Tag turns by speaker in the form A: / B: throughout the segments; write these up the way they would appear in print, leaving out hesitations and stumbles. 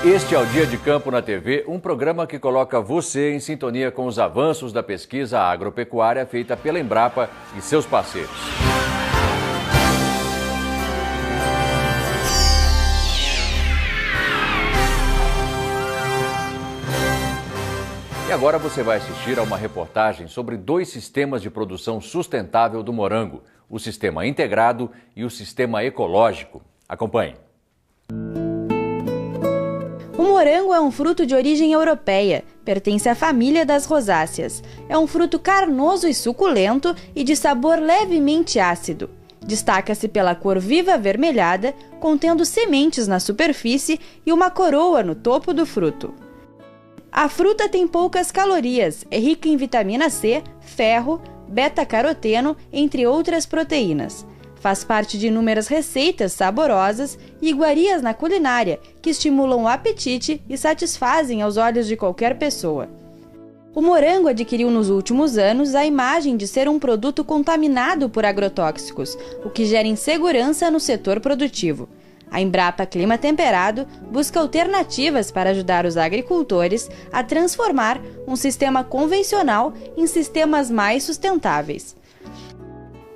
A: Este é o Dia de Campo na TV, um programa que coloca você em sintonia com os avanços da pesquisa agropecuária feita pela Embrapa e seus parceiros. E agora você vai assistir a uma reportagem sobre 2 sistemas de produção sustentável do morango, o sistema integrado e o sistema ecológico. Acompanhe.
B: O morango é um fruto de origem europeia, pertence à família das rosáceas. É um fruto carnoso e suculento e de sabor levemente ácido. Destaca-se pela cor viva avermelhada, contendo sementes na superfície e uma coroa no topo do fruto. A fruta tem poucas calorias, é rica em vitamina C, ferro, beta-caroteno, entre outras proteínas. Faz parte de inúmeras receitas saborosas e iguarias na culinária que estimulam o apetite e satisfazem aos olhos de qualquer pessoa. O morango adquiriu nos últimos anos a imagem de ser um produto contaminado por agrotóxicos, o que gera insegurança no setor produtivo. A Embrapa Clima Temperado busca alternativas para ajudar os agricultores a transformar um sistema convencional em sistemas mais sustentáveis.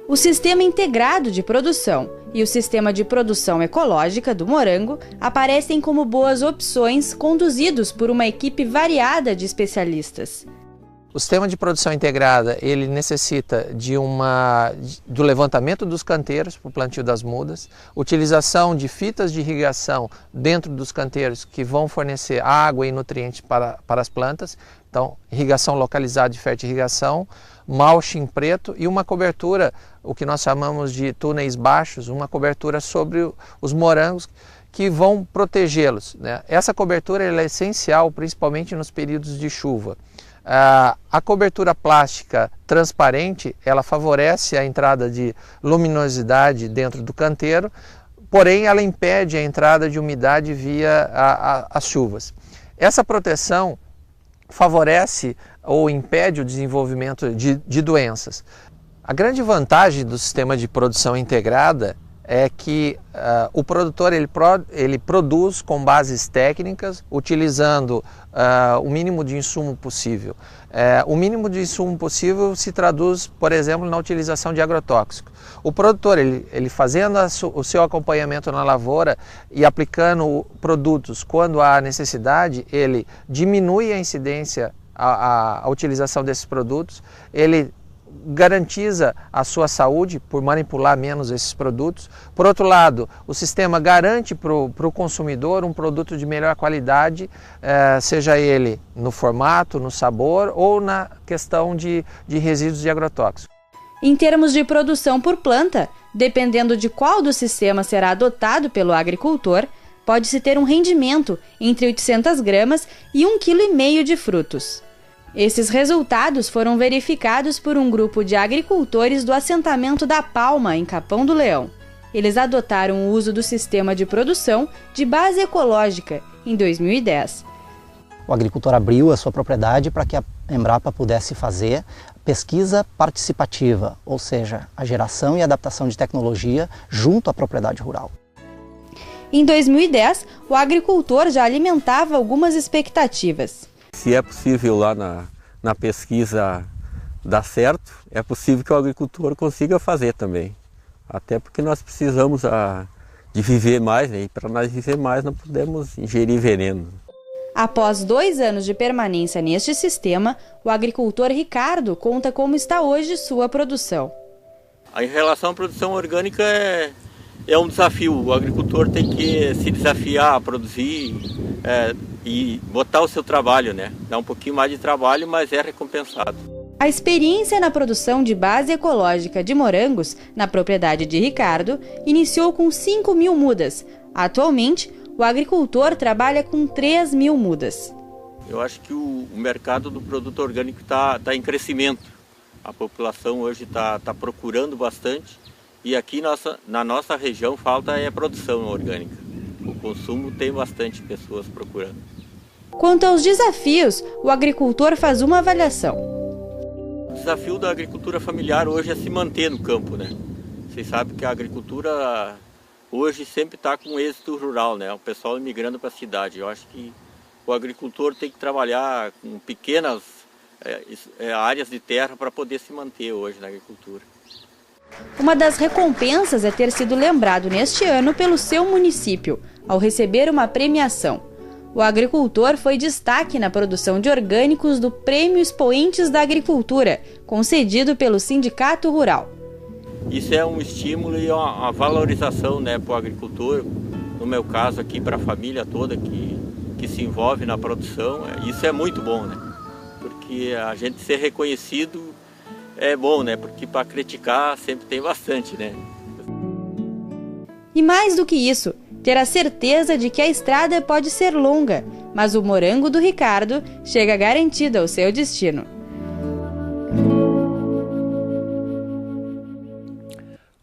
B: O sistema integrado de produção e o sistema de produção ecológica do morango aparecem como boas opções conduzidos por uma equipe variada de especialistas.
C: O sistema de produção integrada ele necessita do levantamento dos canteiros para o plantio das mudas, utilização de fitas de irrigação dentro dos canteiros que vão fornecer água e nutrientes para as plantas, então irrigação localizada de fertirrigação, mulching preto e uma cobertura, o que nós chamamos de túneis baixos, uma cobertura sobre os morangos que vão protegê-los, né? Essa cobertura ela é essencial principalmente nos períodos de chuva. A cobertura plástica transparente, ela favorece a entrada de luminosidade dentro do canteiro, porém ela impede a entrada de umidade via as chuvas. Essa proteção favorece ou impede o desenvolvimento de doenças. A grande vantagem do sistema de produção integrada é que o produtor ele produz com bases técnicas, utilizando o mínimo de insumo possível. O mínimo de insumo possível se traduz, por exemplo, na utilização de agrotóxicos. O produtor, ele fazendo o seu acompanhamento na lavoura e aplicando produtos quando há necessidade, ele diminui a incidência, a utilização desses produtos, ele garantiza a sua saúde por manipular menos esses produtos. Por outro lado, o sistema garante para o consumidor um produto de melhor qualidade, seja ele no formato, no sabor ou na questão de resíduos de agrotóxicos.
B: Em termos de produção por planta, dependendo de qual dos sistemas será adotado pelo agricultor, pode-se ter um rendimento entre 800 gramas e 1,5 kg de frutos. Esses resultados foram verificados por um grupo de agricultores do assentamento da Palma, em Capão do Leão. Eles adotaram o uso do sistema de produção de base ecológica em 2010.
D: O agricultor abriu a sua propriedade para que a Embrapa pudesse fazer pesquisa participativa, ou seja, a geração e adaptação de tecnologia junto à propriedade rural.
B: Em 2010, o agricultor já alimentava algumas expectativas.
E: Se é possível lá na pesquisa dar certo, é possível que o agricultor consiga fazer também. Até porque nós precisamos de viver mais, né? E para nós viver mais não podemos ingerir veneno.
B: Após 2 anos de permanência neste sistema, o agricultor Ricardo conta como está hoje sua produção.
E: Em relação à produção orgânica é um desafio. O agricultor tem que se desafiar a produzir e botar o seu trabalho, né? Dá um pouquinho mais de trabalho, mas é recompensado.
B: A experiência na produção de base ecológica de morangos, na propriedade de Ricardo, iniciou com 5.000 mudas. Atualmente, o agricultor trabalha com 3.000 mudas.
E: Eu acho que o mercado do produto orgânico está em crescimento. A população hoje está procurando bastante e aqui na nossa região falta produção orgânica. O consumo tem bastante pessoas procurando.
B: Quanto aos desafios, o agricultor faz uma avaliação.
E: O desafio da agricultura familiar hoje é se manter no campo, né? Vocês sabem que a agricultura hoje sempre está com êxito rural, né? O pessoal migrando para a cidade. Eu acho que o agricultor tem que trabalhar com pequenas áreas de terra para poder se manter hoje na agricultura.
B: Uma das recompensas é ter sido lembrado neste ano pelo seu município, ao receber uma premiação. O agricultor foi destaque na produção de orgânicos do Prêmio Expoentes da Agricultura, concedido pelo Sindicato Rural.
E: Isso é um estímulo e uma valorização, né, para o agricultor, no meu caso aqui para a família toda que se envolve na produção. Isso é muito bom, né? Porque a gente ser reconhecido é bom, né? Porque para criticar sempre tem bastante, né?
B: E mais do que isso, ter a certeza de que a estrada pode ser longa, mas o morango do Ricardo chega garantido ao seu destino.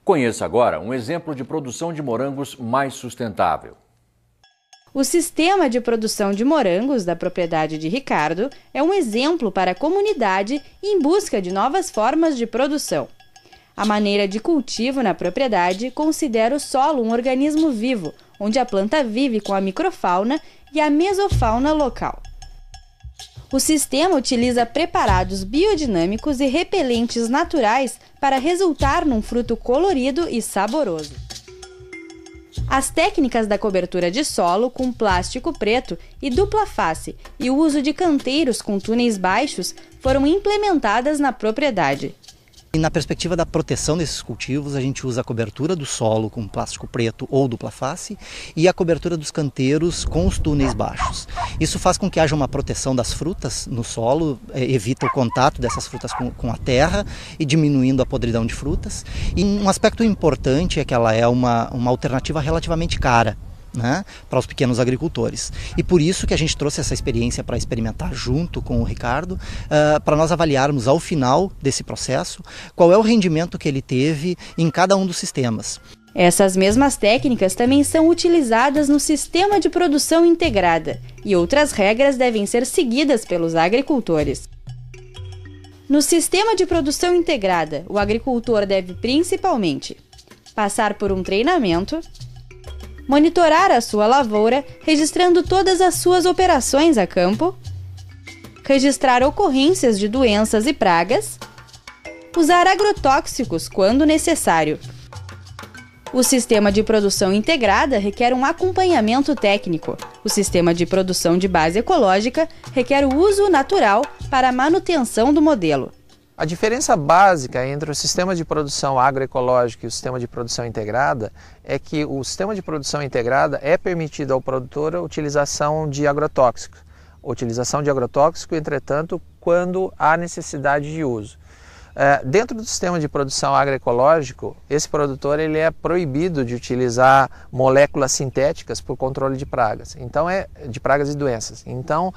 A: Conheça agora um exemplo de produção de morangos mais sustentável.
B: O sistema de produção de morangos da propriedade de Ricardo é um exemplo para a comunidade em busca de novas formas de produção. A maneira de cultivo na propriedade considera o solo um organismo vivo, onde a planta vive com a microfauna e a mesofauna local. O sistema utiliza preparados biodinâmicos e repelentes naturais para resultar num fruto colorido e saboroso. As técnicas da cobertura de solo com plástico preto e dupla face e o uso de canteiros com túneis baixos foram implementadas na propriedade.
D: E na perspectiva da proteção desses cultivos, a gente usa a cobertura do solo com plástico preto ou dupla face e a cobertura dos canteiros com os túneis baixos. Isso faz com que haja uma proteção das frutas no solo, evita o contato dessas frutas com a terra e diminuindo a podridão de frutas. E um aspecto importante é que ela é uma alternativa relativamente cara, né, para os pequenos agricultores. E por isso que a gente trouxe essa experiência para experimentar junto com o Ricardo, para nós avaliarmos ao final desse processo qual é o rendimento que ele teve em cada um dos sistemas.
B: Essas mesmas técnicas também são utilizadas no sistema de produção integrada e outras regras devem ser seguidas pelos agricultores. No sistema de produção integrada, o agricultor deve principalmente passar por um treinamento, monitorar a sua lavoura, registrando todas as suas operações a campo, registrar ocorrências de doenças e pragas, usar agrotóxicos quando necessário. O sistema de produção integrada requer um acompanhamento técnico. O sistema de produção de base ecológica requer o uso natural para a manutenção do modelo.
C: A diferença básica entre o sistema de produção agroecológico e o sistema de produção integrada é que o sistema de produção integrada é permitido ao produtor a utilização de agrotóxicos. Utilização de agrotóxico, entretanto, quando há necessidade de uso. Dentro do sistema de produção agroecológico, esse produtor ele é proibido de utilizar moléculas sintéticas por controle de pragas, de pragas e doenças. Então,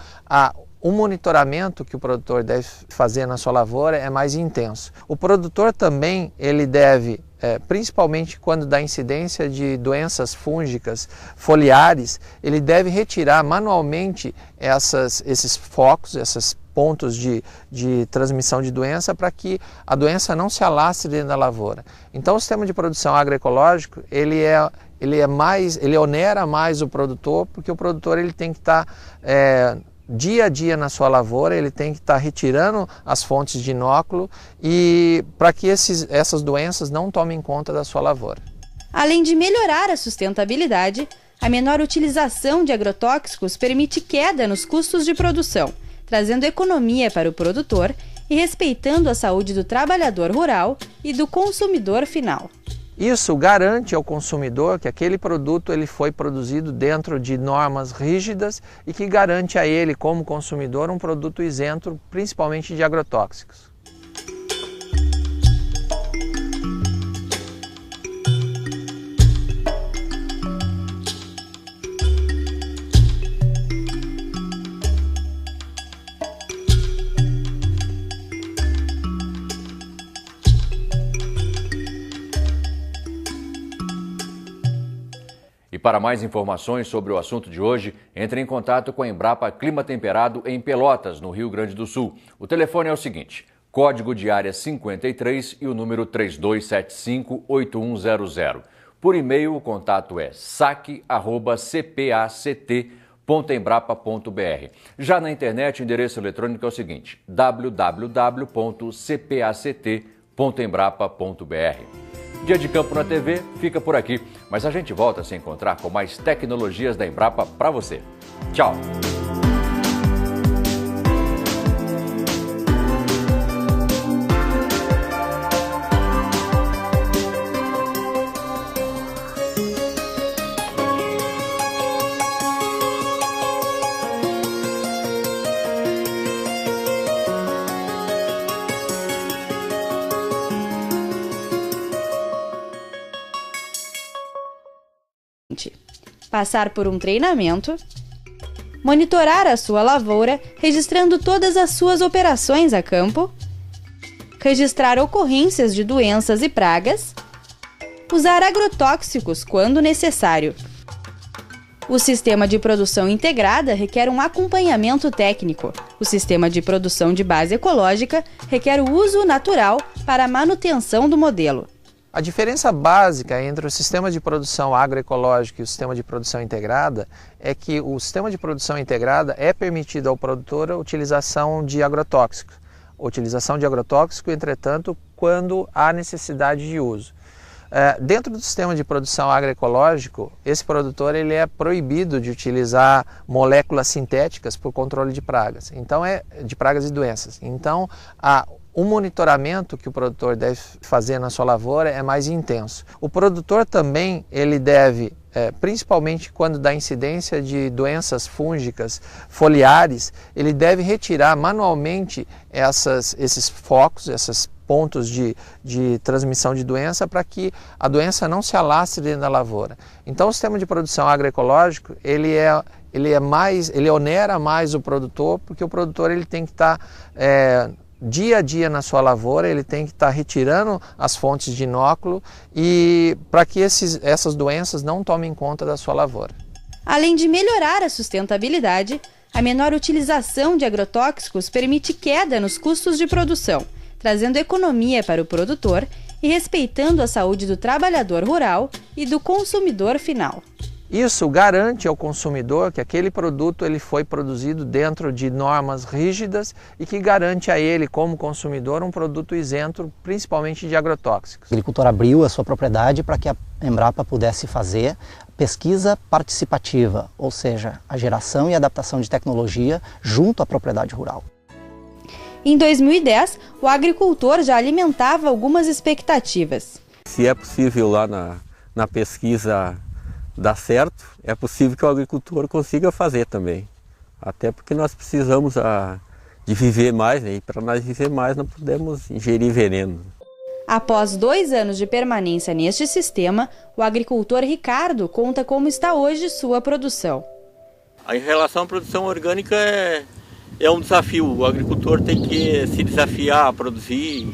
C: o monitoramento que o produtor deve fazer na sua lavoura é mais intenso. O produtor também ele deve, principalmente quando dá incidência de doenças fúngicas foliares, ele deve retirar manualmente esses focos, esses pontos de transmissão de doença para que a doença não se alastre dentro da lavoura. Então o sistema de produção agroecológico ele onera mais o produtor, porque o produtor ele tem que estar dia a dia na sua lavoura, ele tem que estar retirando as fontes de inóculo e para que essas doenças não tomem conta da sua lavoura.
B: Além de melhorar a sustentabilidade, a menor utilização de agrotóxicos permite queda nos custos de produção, trazendo economia para o produtor e respeitando a saúde do trabalhador rural e do consumidor final.
C: Isso garante ao consumidor que aquele produto ele foi produzido dentro de normas rígidas e que garante a ele, como consumidor, um produto isento, principalmente de agrotóxicos.
A: E para mais informações sobre o assunto de hoje, entre em contato com a Embrapa Clima Temperado em Pelotas, no Rio Grande do Sul. O telefone é o seguinte, código de área 53 e o número 3275-8100. Por e-mail, o contato é saque@cpact.embrapa.br. Já na internet, o endereço eletrônico é o seguinte: www.cpact.embrapa.br. Dia de Campo na TV fica por aqui, mas a gente volta a se encontrar com mais tecnologias da Embrapa para você. Tchau!
B: Passar por um treinamento, monitorar a sua lavoura, registrando todas as suas operações a campo, registrar ocorrências de doenças e pragas, usar agrotóxicos quando necessário. O sistema de produção integrada requer um acompanhamento técnico. O sistema de produção de base ecológica requer o uso natural para a manutenção do modelo.
C: A diferença básica entre o sistema de produção agroecológico e o sistema de produção integrada é que o sistema de produção integrada é permitido ao produtor a utilização de agrotóxicos. Utilização de agrotóxico, entretanto, quando há necessidade de uso. Dentro do sistema de produção agroecológico, esse produtor ele é proibido de utilizar moléculas sintéticas por controle de pragas. Então, de pragas e doenças. Então, o monitoramento que o produtor deve fazer na sua lavoura é mais intenso. O produtor também ele deve, principalmente quando dá incidência de doenças fúngicas foliares, ele deve retirar manualmente esses focos, esses pontos de transmissão de doença para que a doença não se alastre dentro da lavoura. Então o sistema de produção agroecológico ele onera mais o produtor, porque o produtor ele tem que estar dia a dia na sua lavoura, ele tem que estar retirando as fontes de inóculo e para que essas doenças não tomem conta da sua lavoura.
B: Além de melhorar a sustentabilidade, a menor utilização de agrotóxicos permite queda nos custos de produção, trazendo economia para o produtor e respeitando a saúde do trabalhador rural e do consumidor final.
C: Isso garante ao consumidor que aquele produto ele foi produzido dentro de normas rígidas e que garante a ele, como consumidor, um produto isento, principalmente de agrotóxicos.
D: O agricultor abriu a sua propriedade para que a Embrapa pudesse fazer pesquisa participativa, ou seja, a geração e adaptação de tecnologia junto à propriedade rural.
B: Em 2010, o agricultor já alimentava algumas expectativas.
E: Se é possível lá na pesquisa dar certo, é possível que o agricultor consiga fazer também. Até porque nós precisamos de viver mais, né? E para nós viver mais não podemos ingerir veneno.
B: Após 2 anos de permanência neste sistema, o agricultor Ricardo conta como está hoje sua produção.
E: Em relação à produção orgânica é um desafio. O agricultor tem que se desafiar a produzir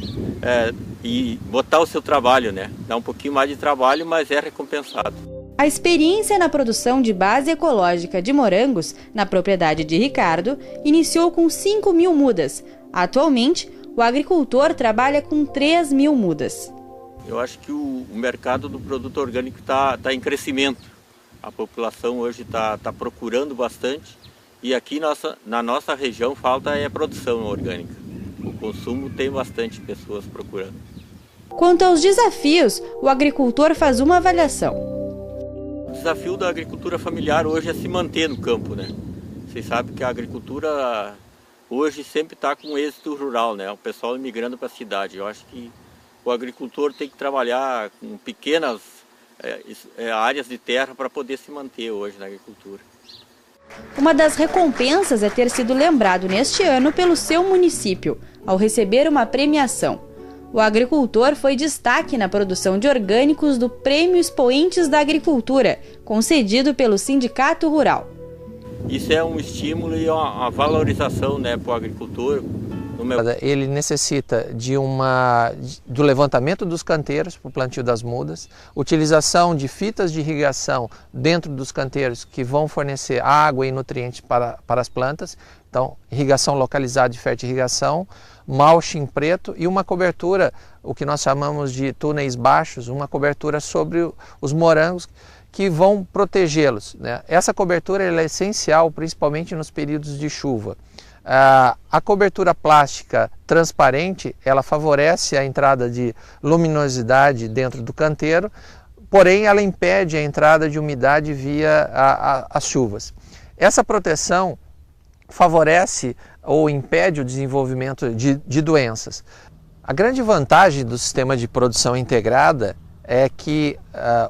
E: e botar o seu trabalho, né? Dá um pouquinho mais de trabalho, mas é recompensado.
B: A experiência na produção de base ecológica de morangos, na propriedade de Ricardo, iniciou com 5.000 mudas. Atualmente, o agricultor trabalha com 3.000 mudas.
E: Eu acho que o mercado do produto orgânico está em crescimento. A população hoje está procurando bastante e aqui na nossa região falta produção orgânica. O consumo tem bastante pessoas procurando.
B: Quanto aos desafios, o agricultor faz uma avaliação.
E: O desafio da agricultura familiar hoje é se manter no campo, né? Vocês sabem que a agricultura hoje sempre está com êxito rural, né? O pessoal migrando para a cidade. Eu acho que o agricultor tem que trabalhar com pequenas áreas de terra para poder se manter hoje na agricultura.
B: Uma das recompensas é ter sido lembrado neste ano pelo seu município, ao receber uma premiação. O agricultor foi destaque na produção de orgânicos do Prêmio Expoentes da Agricultura, concedido pelo Sindicato Rural.
E: Isso é um estímulo e uma valorização, né, para o agricultor,
C: Ele necessita do levantamento dos canteiros para o plantio das mudas, utilização de fitas de irrigação dentro dos canteiros que vão fornecer água e nutrientes para as plantas. Então, irrigação localizada de fertirrigação, mulching preto e uma cobertura, o que nós chamamos de túneis baixos, uma cobertura sobre os morangos que vão protegê-los, né? Essa cobertura ela é essencial, principalmente nos períodos de chuva. A cobertura plástica transparente, ela favorece a entrada de luminosidade dentro do canteiro, porém ela impede a entrada de umidade via as chuvas. Essa proteção favorece ou impede o desenvolvimento de doenças. A grande vantagem do sistema de produção integrada é que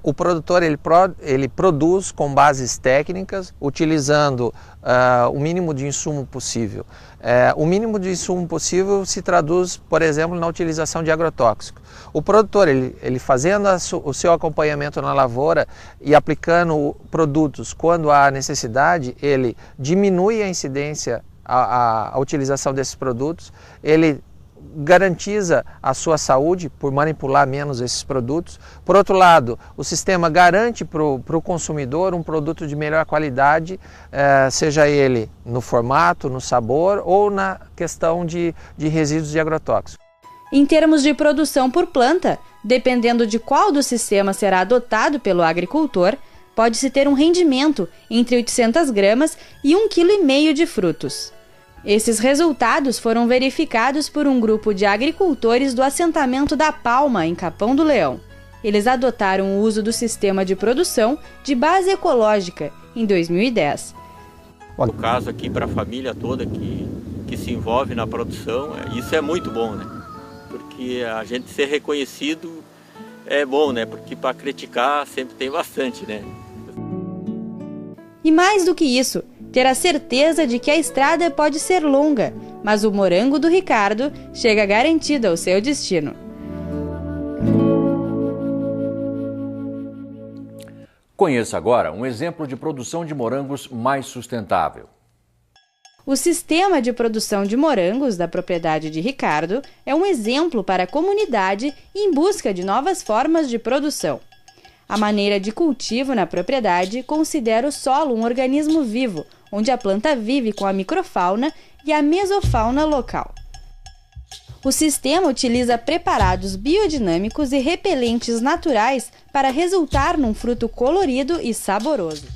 C: o produtor ele produz com bases técnicas, utilizando o mínimo de insumo possível. O mínimo de insumo possível se traduz, por exemplo, na utilização de agrotóxico. O produtor, ele fazendo o seu acompanhamento na lavoura e aplicando produtos quando há necessidade, ele diminui a incidência, a utilização desses produtos, ele garantiza a sua saúde por manipular menos esses produtos. Por outro lado, o sistema garante para o consumidor um produto de melhor qualidade, seja ele no formato, no sabor ou na questão de resíduos de agrotóxicos.
B: Em termos de produção por planta, dependendo de qual dos sistemas será adotado pelo agricultor, pode-se ter um rendimento entre 800 gramas e 1,5 kg de frutos. Esses resultados foram verificados por um grupo de agricultores do assentamento da Palma, em Capão do Leão. Eles adotaram o uso do sistema de produção de base ecológica em 2010.
E: No caso aqui para a família toda que se envolve na produção, isso é muito bom, né? Porque a gente ser reconhecido é bom, né? Porque para criticar sempre tem bastante, né?
B: E mais do que isso, ter a certeza de que a estrada pode ser longa, mas o morango do Ricardo chega garantido ao seu destino.
A: Conheça agora um exemplo de produção de morangos mais sustentável.
B: O sistema de produção de morangos da propriedade de Ricardo é um exemplo para a comunidade em busca de novas formas de produção. A maneira de cultivo na propriedade considera o solo um organismo vivo, onde a planta vive com a microfauna e a mesofauna local. O sistema utiliza preparados biodinâmicos e repelentes naturais para resultar num fruto colorido e saboroso.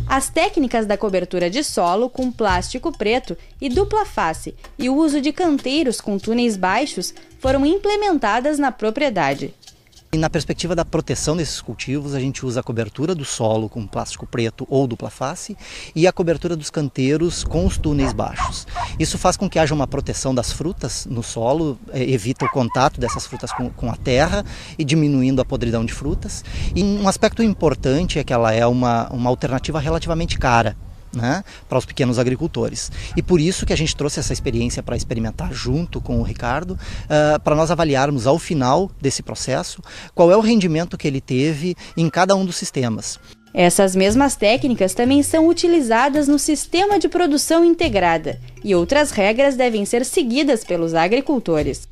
B: As técnicas da cobertura de solo com plástico preto e dupla face e o uso de canteiros com túneis baixos foram implementadas na propriedade.
D: E na perspectiva da proteção desses cultivos, a gente usa a cobertura do solo com plástico preto ou dupla face e a cobertura dos canteiros com os túneis baixos. Isso faz com que haja uma proteção das frutas no solo, evita o contato dessas frutas com a terra e diminuindo a podridão de frutas. E um aspecto importante é que ela é uma alternativa relativamente cara, né, para os pequenos agricultores. E por isso que a gente trouxe essa experiência para experimentar junto com o Ricardo, para nós avaliarmos ao final desse processo qual é o rendimento que ele teve em cada um dos sistemas.
B: Essas mesmas técnicas também são utilizadas no sistema de produção integrada e outras regras devem ser seguidas pelos agricultores.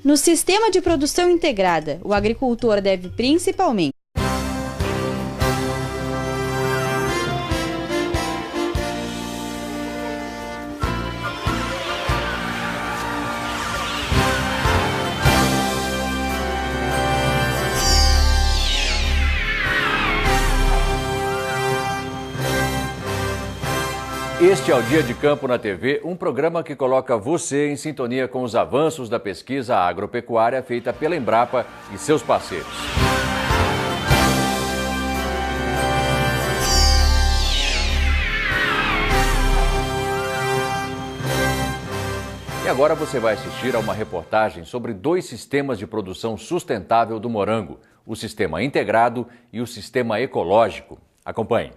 B: No sistema de produção integrada, o agricultor deve principalmente
A: Este é o Dia de Campo na TV, um programa que coloca você em sintonia com os avanços da pesquisa agropecuária feita pela Embrapa e seus parceiros. E agora você vai assistir a uma reportagem sobre 2 sistemas de produção sustentável do morango, o sistema integrado e o sistema ecológico. Acompanhe.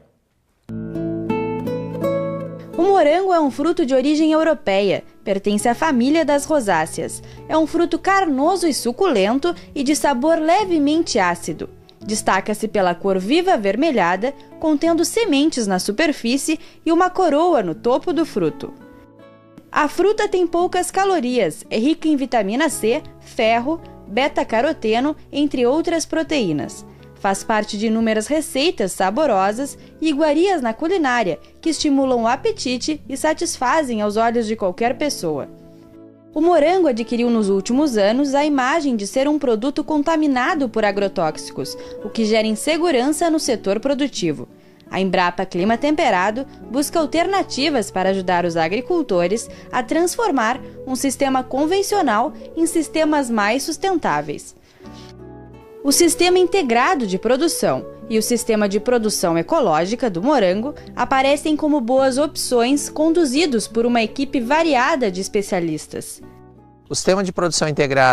B: O morango é um fruto de origem europeia, pertence à família das rosáceas. É um fruto carnoso e suculento e de sabor levemente ácido. Destaca-se pela cor viva avermelhada, contendo sementes na superfície e uma coroa no topo do fruto. A fruta tem poucas calorias, é rica em vitamina C, ferro, beta-caroteno, entre outras proteínas. Faz parte de inúmeras receitas saborosas e iguarias na culinária que estimulam o apetite e satisfazem aos olhos de qualquer pessoa. O morango adquiriu nos últimos anos a imagem de ser um produto contaminado por agrotóxicos, o que gera insegurança no setor produtivo. A Embrapa Clima Temperado busca alternativas para ajudar os agricultores a transformar um sistema convencional em sistemas mais sustentáveis. O Sistema Integrado de Produção e o Sistema de Produção Ecológica do morango aparecem como boas opções conduzidos por uma equipe variada de especialistas.
C: O Sistema de Produção Integrada